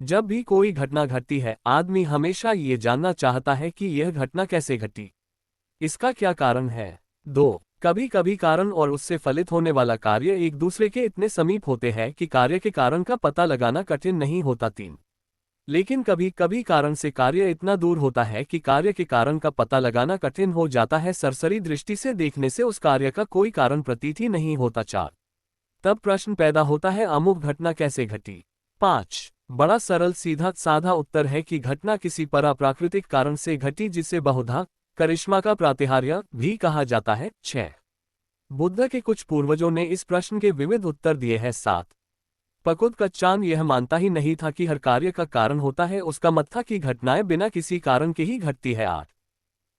जब भी कोई घटना घटती है, आदमी हमेशा ये जानना चाहता है कि यह घटना कैसे घटी, इसका क्या कारण है। 2. कभी कभी कारण और उससे फलित होने वाला कार्य एक दूसरे के इतने समीप होते हैं कि कार्य के कारण का पता लगाना कठिन नहीं होता। 3. लेकिन कभी कभी कारण से कार्य इतना दूर होता है कि कार्य के कारण का पता लगाना कठिन हो जाता है। सरसरी दृष्टि से देखने से उस कार्य का कोई कारण प्रतीत ही नहीं होता। 4. तब प्रश्न पैदा होता है, अमुक घटना कैसे घटी। 5. बड़ा सरल सीधा साधा उत्तर है कि घटना किसी पराप्राकृतिक कारण से घटी, जिसे बहुधा करिश्मा का प्रातिहार्य भी कहा जाता है। 6. बुद्ध के कुछ पूर्वजों ने इस प्रश्न के विविध उत्तर दिए हैं। 7. पकुद का चांद यह मानता ही नहीं था कि हर कार्य का कारण होता है, उसका मत था कि घटनाएं बिना किसी कारण के ही घटती है। 8.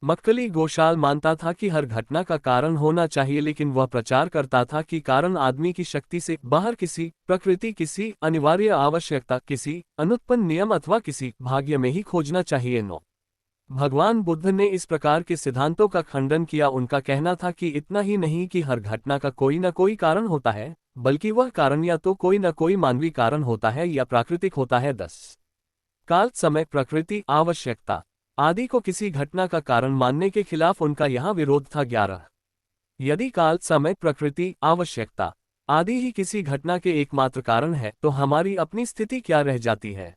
मक्कली गोशाल मानता था कि हर घटना का कारण होना चाहिए, लेकिन वह प्रचार करता था कि कारण आदमी की शक्ति से बाहर, किसी प्रकृति, किसी अनिवार्य आवश्यकता, किसी अनुत्पन्न नियम अथवा किसी भाग्य में ही खोजना चाहिए। 9. भगवान बुद्ध ने इस प्रकार के सिद्धांतों का खंडन किया। उनका कहना था कि इतना ही नहीं कि हर घटना का कोई न कोई कारण होता है, बल्कि वह कारण या तो कोई न कोई मानवीय कारण होता है या प्राकृतिक होता है। 10. काल, समय, प्रकृति, आवश्यकता आदि को किसी घटना का कारण मानने के खिलाफ उनका यहाँ विरोध था। 11. यदि काल, समय, प्रकृति, आवश्यकता आदि ही किसी घटना के एकमात्र कारण है, तो हमारी अपनी स्थिति क्या रह जाती है।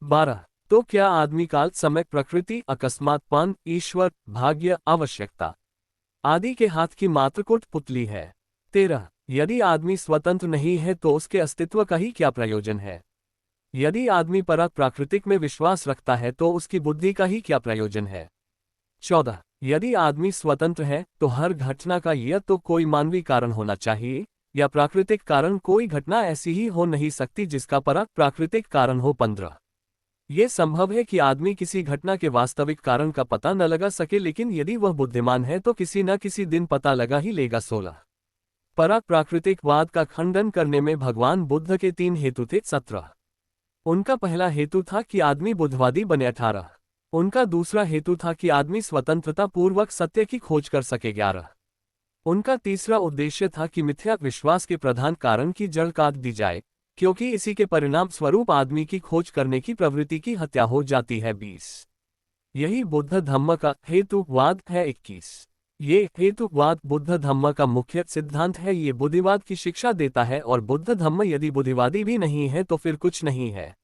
12. तो क्या आदमी काल, समय, प्रकृति, अकस्मातपन, ईश्वर, भाग्य, आवश्यकता आदि के हाथ की मात्र कुटपुतली है। 13. यदि आदमी स्वतंत्र नहीं है तो उसके अस्तित्व का ही क्या प्रयोजन है। यदि आदमी प्राकृतिक में विश्वास रखता है तो उसकी बुद्धि का ही क्या प्रयोजन है। 14. यदि आदमी स्वतंत्र है तो हर घटना का या तो कोई मानवीय कारण होना चाहिए या प्राकृतिक कारण। कोई घटना ऐसी ही हो नहीं सकती जिसका प्राकृतिक कारण हो। 15. ये संभव है कि आदमी किसी घटना के वास्तविक कारण का पता न लगा सके, लेकिन यदि वह बुद्धिमान है तो किसी न किसी दिन पता लगा ही लेगा। 16. प्राकृतिकवाद का खंडन करने में भगवान बुद्ध के 3 हेतु थे। 17. उनका पहला हेतु था कि आदमी बुद्धवादी बने। 18. उनका दूसरा हेतु था कि आदमी स्वतंत्रता पूर्वक सत्य की खोज कर सके। 11. उनका तीसरा उद्देश्य था कि मिथ्या विश्वास के प्रधान कारण की जड़ काट दी जाए, क्योंकि इसी के परिणाम स्वरूप आदमी की खोज करने की प्रवृत्ति की हत्या हो जाती है। 20. यही बुद्ध धम्म का हेतुवाद है। 21. ये हेतुवाद बुद्ध धम्म का मुख्य सिद्धांत है। ये बुद्धिवाद की शिक्षा देता है, और बुद्ध धम्म यदि बुद्धिवादी भी नहीं है तो फिर कुछ नहीं है।